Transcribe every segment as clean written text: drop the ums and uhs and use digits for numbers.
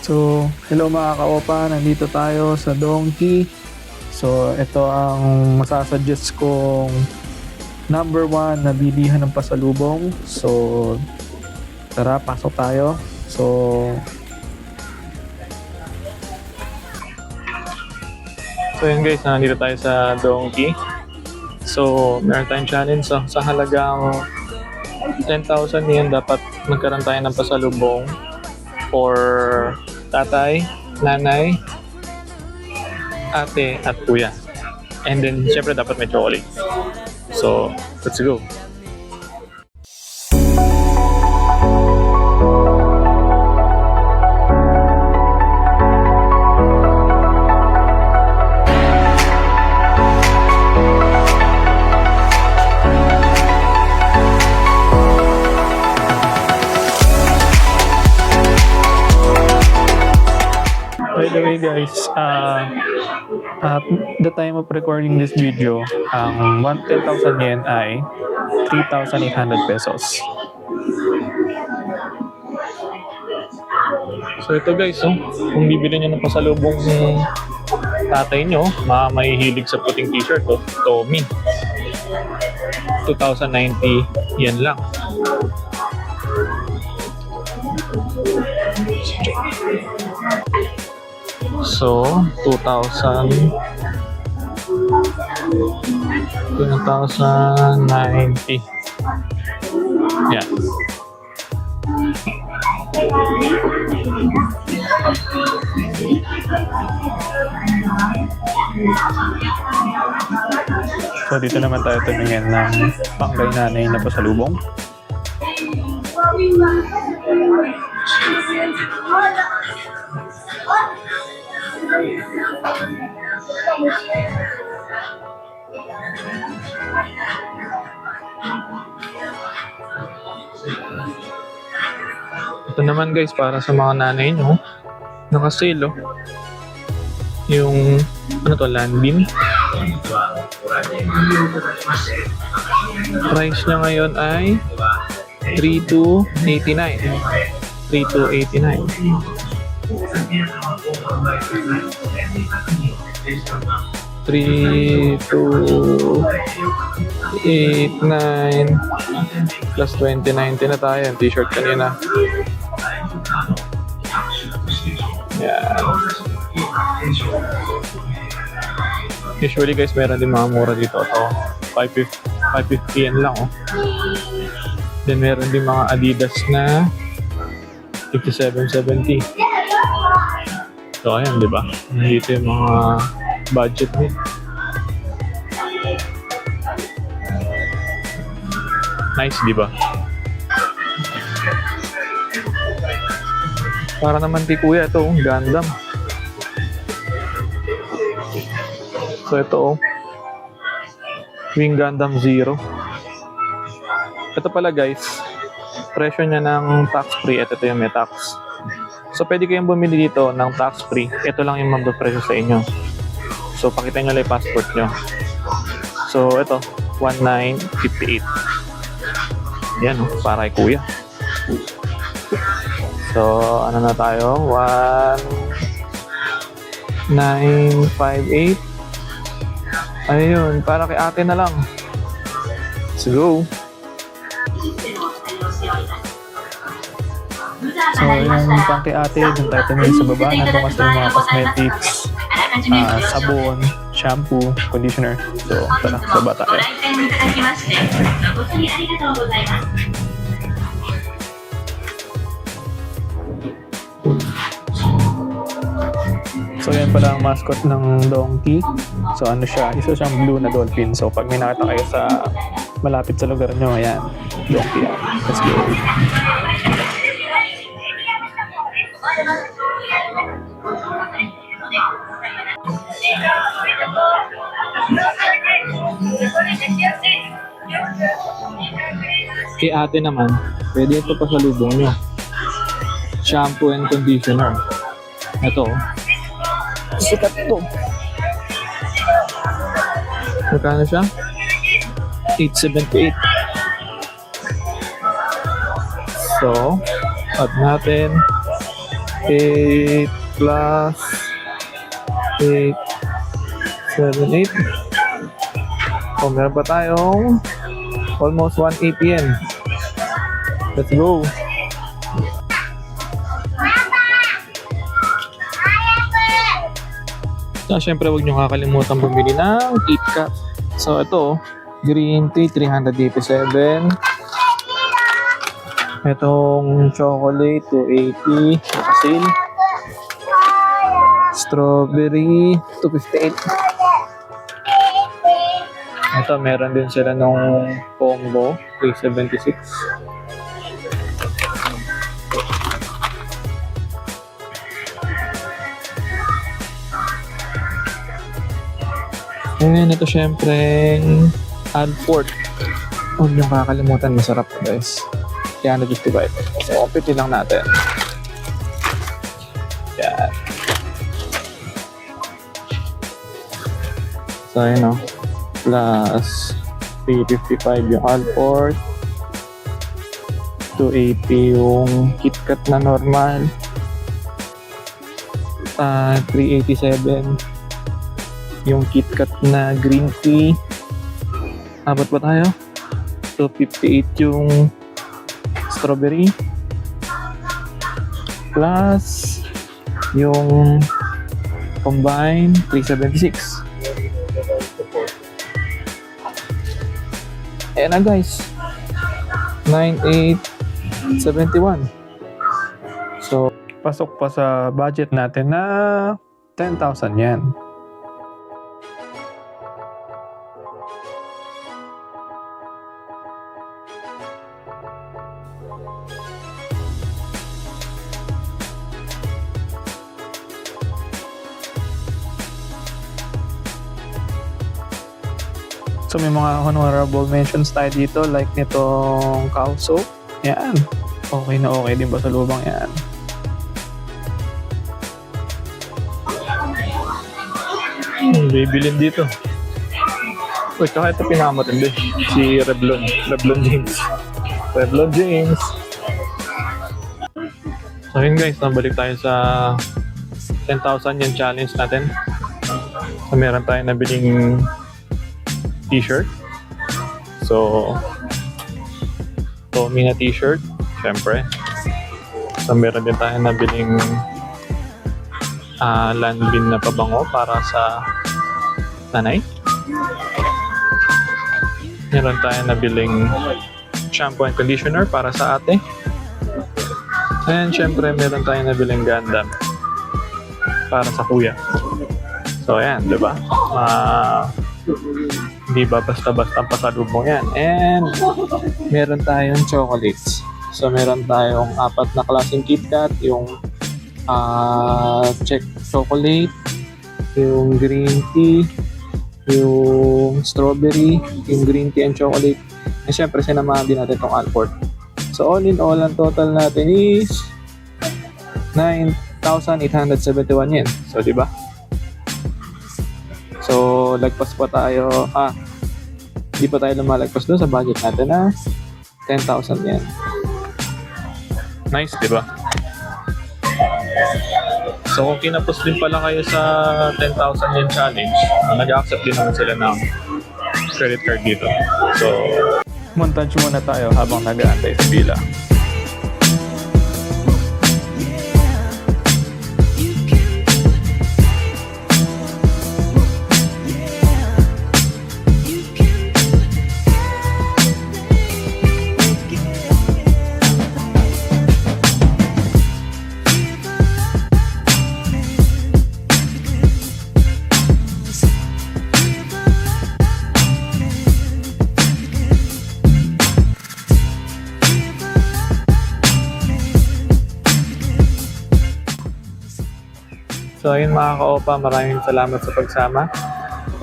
So, hello mga ka-opa, nandito tayo sa Donkey. So, ito ang masasuggest kong number 1 na bilihan ng pasalubong. So, tara, pasok tayo. So yun guys, nandito tayo sa Donkey. So, meron tayong challenge. So, sa halagang 10,000 yen, dapat magkaroon tayo ng pasalubong for tatay, nanay, ate, at kuya. And then, syempre dapat may chocolate. So, let's go. By the way guys, at the time of recording this video, ang 10,000 yen ay 3,800 pesos. So ito guys, kung bibili nyo ng pasalubong ng tatay nyo, mahihilig sa puting t-shirt, Tommy. 2,090 yen lang. So, 2,090. Yan. So dito naman tayo tumingin ng pangkay nanay na pasalubong. Ito naman guys, para sa mga nanay nyo, naka-sale yung Lanbin. Price niya ngayon ay 3,289. 3,289. $3,289 plus 2090 na tayo. T-shirt kanina. Yan. Usually guys, meron din mga mura dito. Ito, 550 yen lang. Then meron din mga Adidas na 5770. So ayan, di ba? Dito yung mga budget nito. Nice, di ba? Para naman kay kuya ito, Gundam. So ito, Wing Gundam Zero. Ito pala guys, presyo niya ng tax free. Ito yung may tax. So pwede kayong bumili dito ng tax free. Ito lang yung presyo sa inyo. So pakita nyo lang yung passport nyo. So ito, 1958. Yan, para kay kuya. So ano na tayo? 1958. Ayun, para kay ate na lang. Let's go. So yung pang kay ate, dun tayo tumingin sa baba. Nandun kasi yung mga cosmetics, sabon, shampoo, conditioner. So tara, sa baba tayo. So yan pala ang mascot ng Donkey. So ano siya, isa siyang blue na dolphin. So pag may nakita kayo sa malapit sa lugar nyo, ayan, Donkey yan. Let's go. Kay ate naman, pwede ito pa sa lubong nyo. Shampoo and conditioner. Ito. Sikat to. Magkano siya? 878. So, add natin 8 plus 8, 7, 8. So, meron pa tayong almost 180 yen. Let's go. So, syempre, huwag nyo kakalimutan bumili ng KitKat. So, ito, green tea, 387. Itong chocolate, 280. Naka-sale. Strawberry, 258. Ito, meron din sila nung combo, 376. And ito syempre, Alfort. Huwag niyong kakalimutan, masarap to guys. 355. So, kumpitin lang natin. Yan. So, yun o. Plus 355 yung Alfort. 280 yung KitKat na normal. 387 yung KitKat na green tea. Apat pa tayo. 258 yung strawberry. Plus yung combine 376. Ayan na guys. 9871. So, Pasok pa sa budget natin na 10,000 yen. So may mga honorable mentions tayo dito like nitong cow soap. Yan. Okay na okay din ba sa lubang yan? bibilin dito. Uy, tsaka ito pinakamatindi. Si Revlon. Revlon James. Revlon James. So yun guys, nabalik tayo sa 10,000 yen challenge natin. So meron tayong nabiling t-shirt. So Tommy na t-shirt, syempre. So meron din tayong nabiling landin na pabango para sa nanay. Meron tayong nabiling shampoo and conditioner para sa ate. And syempre meron tayong nabiling Gundam para sa kuya. So ayan, di ba? Hindi ba basta-basta pasalubong yan. And meron tayong chocolates. So meron tayong 4 na klaseng KitKat, yung check chocolate, yung green tea, yung strawberry, yung green tea and chocolate. And syempre sinamahan din natin itong Alfort. So all in all, ang total natin is 9,871 yen. So di ba? So lagpas pa tayo, hindi pa tayo lumalagpas doon sa budget natin na 10,000 yen. Nice, di ba? So kung kinapos din pala kayo sa 10,000 yen challenge, nag-accept din naman sila ng credit card dito. So Montage muna tayo habang nag-aantay sa pila. So ayun mga ka-opa, maraming salamat sa pagsama.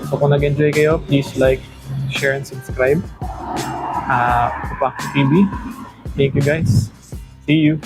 So kung nag-enjoy kayo, please like, share, and subscribe. Opa TV. Thank you guys. See you.